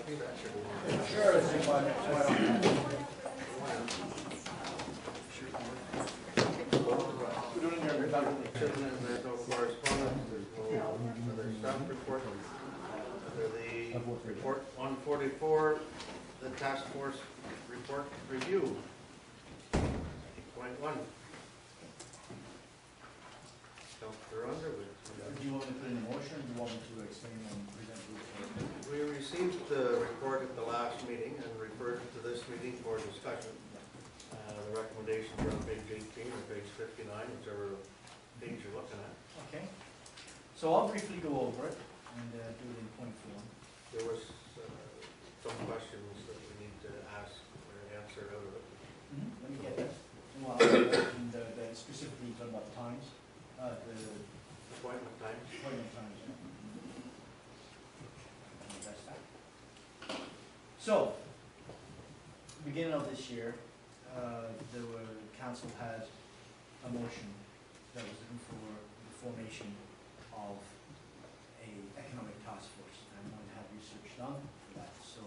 Sure, it's in my next one. There's no correspondence, there's no other staff report. Under the report 144, the task force report review. 8.1. Councillor Underwood. Do you want me to put in a motion, or do you want me to explain and present the report? We received the report at the last meeting and referred to this meeting for discussion. The recommendations are on page 18 or page 59, whichever page you're looking at. Okay. So I'll briefly go over it and do it in point form. There was some questions that we need to ask or answer out of it. Let me get that. Well, and specifically talking about the times. The Appointment times. appointment times, yeah. That's that. So, beginning of this year, the council had a motion that was looking for the formation of a economic task force, and I'm going to have research done for that. So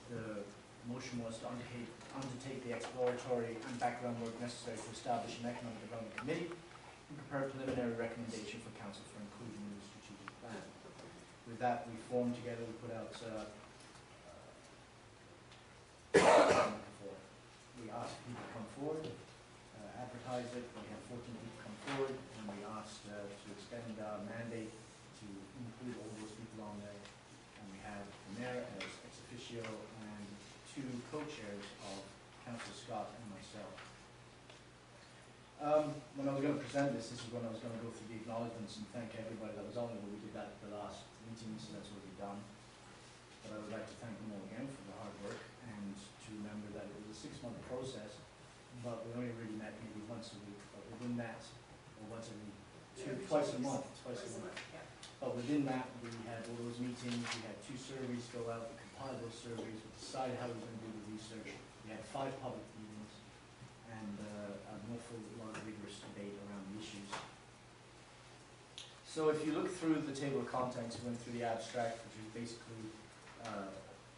the motion was to undertake the exploratory and background work necessary to establish an economic development committee and prepare a preliminary recommendation for council for inclusion in the strategic plan. With that, we formed together, we put out we asked people to come forward, advertise it. We had 14 people come forward, and we asked to extend our mandate to include all those people on there. And we had the mayor as ex officio and 2 co-chairs of Councillor Scott and myself. When I was going to present this is when I was going to go through the acknowledgements and thank everybody that was on it. We did that at the last meeting, so that's already done. But I would like to thank them all again for the hard work, and to remember that it was a 6-month process, but we only really met maybe once a week. But within that, or once every twice a month. But within that, we had all those meetings. We had 2 surveys go out. We compiled those surveys. We decided how we were going to do the research. We had 5 public meetings, and an awful lot of rigorous debate around the issues. So if you look through the table of contents, we went through the abstract, which is basically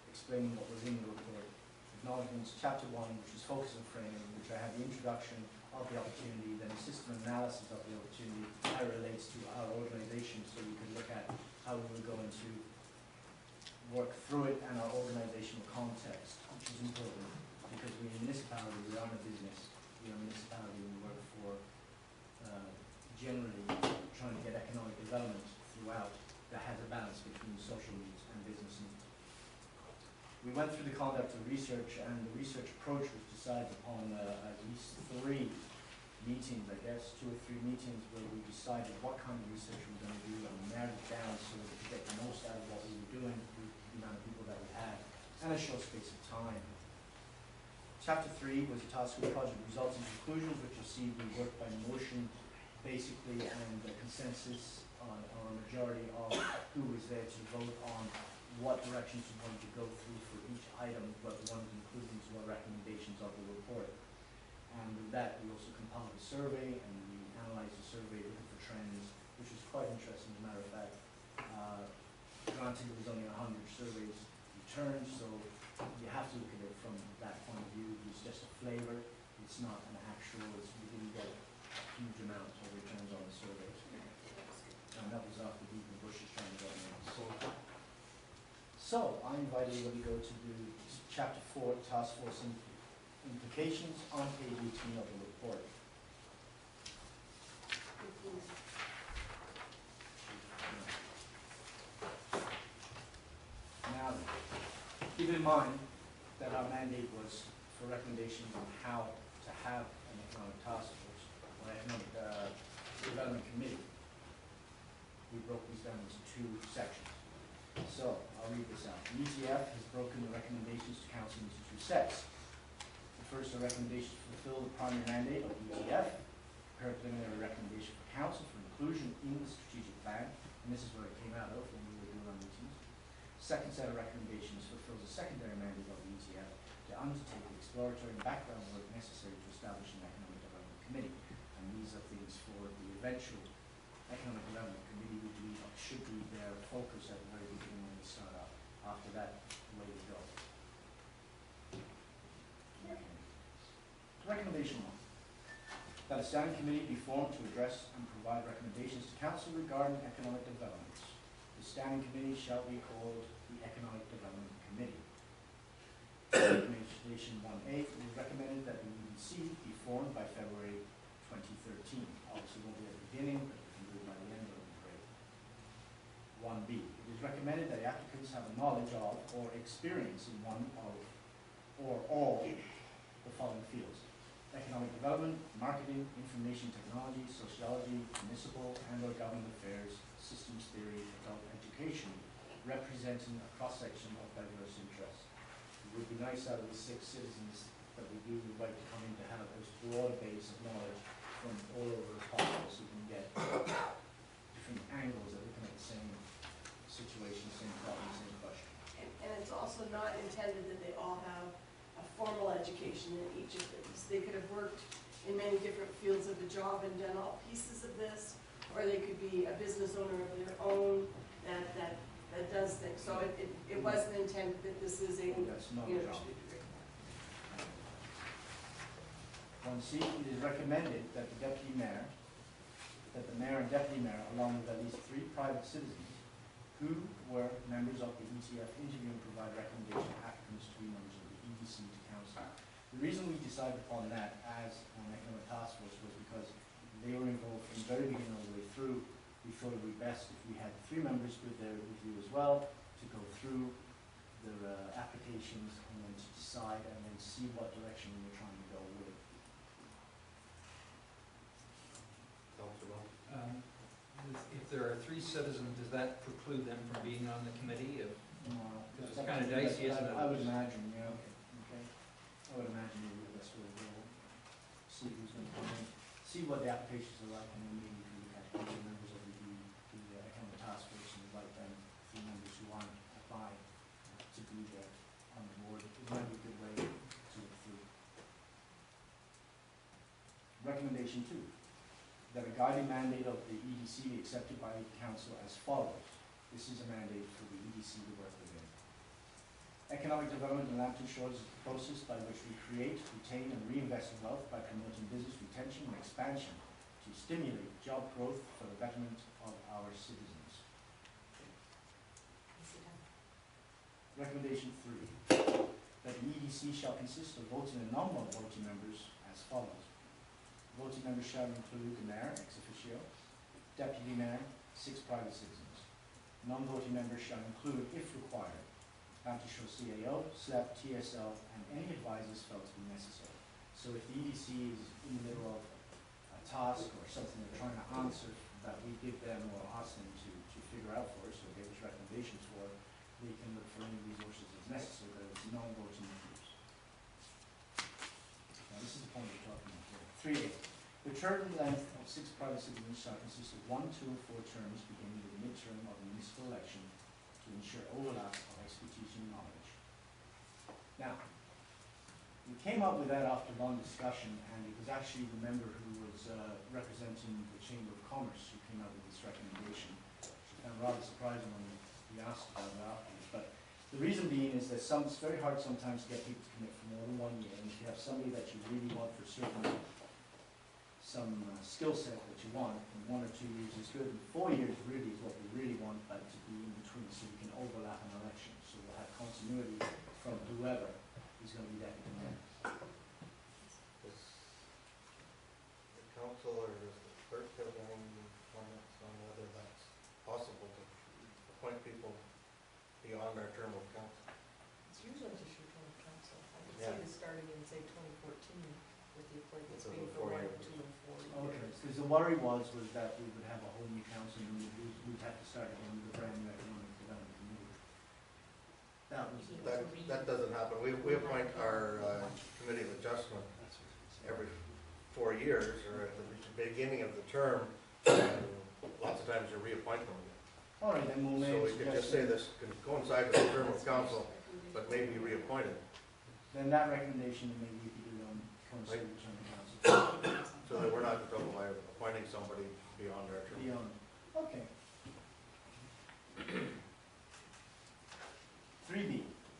explaining what was in the report. Acknowledgements, chapter 1, which is focus and framing, which I had the introduction of the opportunity, then a system analysis of the opportunity, how it relates to our organization, so we could look at how we were going to work through it and our organizational context, which is important, because we're a municipality, we are a business, we're a municipality, we work for generally trying to get economic development throughout that has a balance between social needs and business needs. We went through the conduct of research, and the research approach was decided upon at least 3 meetings, I guess, 2 or 3 meetings, where we decided what kind of research we were going to do and narrowed it down so that we could get the most out of what we were doing with the amount of people that we had and a short space of time. Chapter 3 was a task group project results and conclusions, which you see we worked by motion basically, and the consensus on a majority of who was there to vote on what directions we wanted to go through for each item, what we wanted to include into our recommendations of the report. And with that, we also compiled a survey, and we analyzed the survey looking for trends, which was quite interesting, as a matter of fact. Granted, there was only 100 surveys returned, so you have to look at it from that point of view. It's just a flavor. It's not an actual, we didn't get a huge amount of returns on the surveys. And that was after beating the bushes trying to get them. So I invite everybody to go to the chapter 4, task force implications, on page 18 of the report. Now, keep in mind that our mandate was for recommendations on how to have an economic task force or economic development committee. We broke these down into 2 sections. So, I'll read this out. The ETF has broken the recommendations to council into 2 sets. The first are recommendations to fulfill the primary mandate of the ETF, prepare a preliminary recommendation for council for inclusion in the strategic plan, and this is where it came out of when we were doing our meetings. Second set of recommendations fulfills the secondary mandate of the ETF to undertake the exploratory and background work necessary to establish an economic development committee. And these are things for the eventual economic development committee, which should be their focus at the very beginning when we start out. After that, the way the Recommendation 1, that a standing committee be formed to address and provide recommendations to council regarding economic developments. The standing committee shall be called the Economic Development Committee. Recommendation 1A, it is recommended that the EDC be formed by February 2013. Obviously, it won't be at the beginning, but if we can do it by the end, that would be great. 1B, it is recommended that applicants have a knowledge of or experience in one of or all the following fields: economic development, marketing, information technology, sociology, municipal and/or government affairs, systems theory, adult education, representing a cross-section of diverse interests. It would be nice out of the 6 citizens that we do invite to come in to have as broad a base of knowledge from all over as possible, so we can get different angles of looking at the same situation, same problem, same question. And it's also not intended that they all have a formal education in each of these. They could have worked in many different fields of the job and done all pieces of this, or they could be a business owner of their own that does things. So it wasn't intended that this is a That's not a job. university degree. 1C, it is recommended that the mayor and deputy mayor, along with at least 3 private citizens who were members of the ETF, interview and provide recommendation applicants to be members of the EDC to council. The reason we decided upon that as an economic task force was because they were involved from the very beginning all the way through. We thought it would be best if we had 3 members with their review as well to go through their applications and then to decide and then see what direction we were trying to go with it. Councilor Rowe? If there are 3 citizens, does that preclude them from being on the committee? Because it's kind of That's- dicey, isn't it? I would imagine, yeah, okay. I would imagine maybe the best way to go. See who's going to come in, see what the applications are like, and then maybe we can look at each members of the economic task force and invite them, 3 members who aren't applying to be there on the board. It might be a good way to look through. Recommendation 2, that a guiding mandate of the EDC be accepted by the council as follows. This is a mandate for the EDC to work within. Economic development in Lambton Shores is the process by which we create, retain, and reinvest in wealth by promoting business retention and expansion to stimulate job growth for the betterment of our citizens. Recommendation 3, that the EDC shall consist of voting and non-voting members as follows. Voting members shall include the mayor, ex officio, deputy mayor, 6 private citizens. Non-voting members shall include, if required, Lambton Shores CAO, SLEP, TSL, and any advisors felt to be necessary. So if the EDC is in the middle of a task or something they're trying to answer that we give them or ask them to figure out for us or give us recommendations for, they can look for any resources as necessary, that it's non-voting members. Now this is the point we're talking about here. 3A. The term length of 6 private citizens shall consist of 1, 2, and 4 terms beginning with the midterm of the municipal election to ensure overlap of expertise and knowledge. Now, we came up with that after long discussion, and it was actually the member who was representing the Chamber of Commerce who came up with this recommendation. Which I found rather surprising when we asked about it afterwards. But the reason being is that it's very hard sometimes to get people to commit for more than 1 year, and if you have somebody that you really want for some skill set that you want, and 1 or 2 years is good, and 4 years really is what we really want, but to be in between so we can overlap an election. So we'll have continuity from whoever is going to be deputy mayor. Does the council or does the clerk have any comments on whether that's possible to appoint people beyond our term of council? It's usually just your term of council. I could Yeah. see this starting in, say, 2014 with the appointments So being the for 4 1, years. 2, and 4 Okay, years. because the worry was that we would have a whole new council and we'd have to start again with a brand new economic development committee. That was, That doesn't happen. We appoint our committee of adjustment that's what it was. every 4 years or at the beginning of the term. Lots of times you reappoint them. All right, then we'll So make. we could just say this could coincide with the term of council, but maybe reappointed. Then that recommendation, maybe we could do on coincide with the term of council. So that we're not in trouble by appointing somebody beyond our term. Beyond, okay. 3B,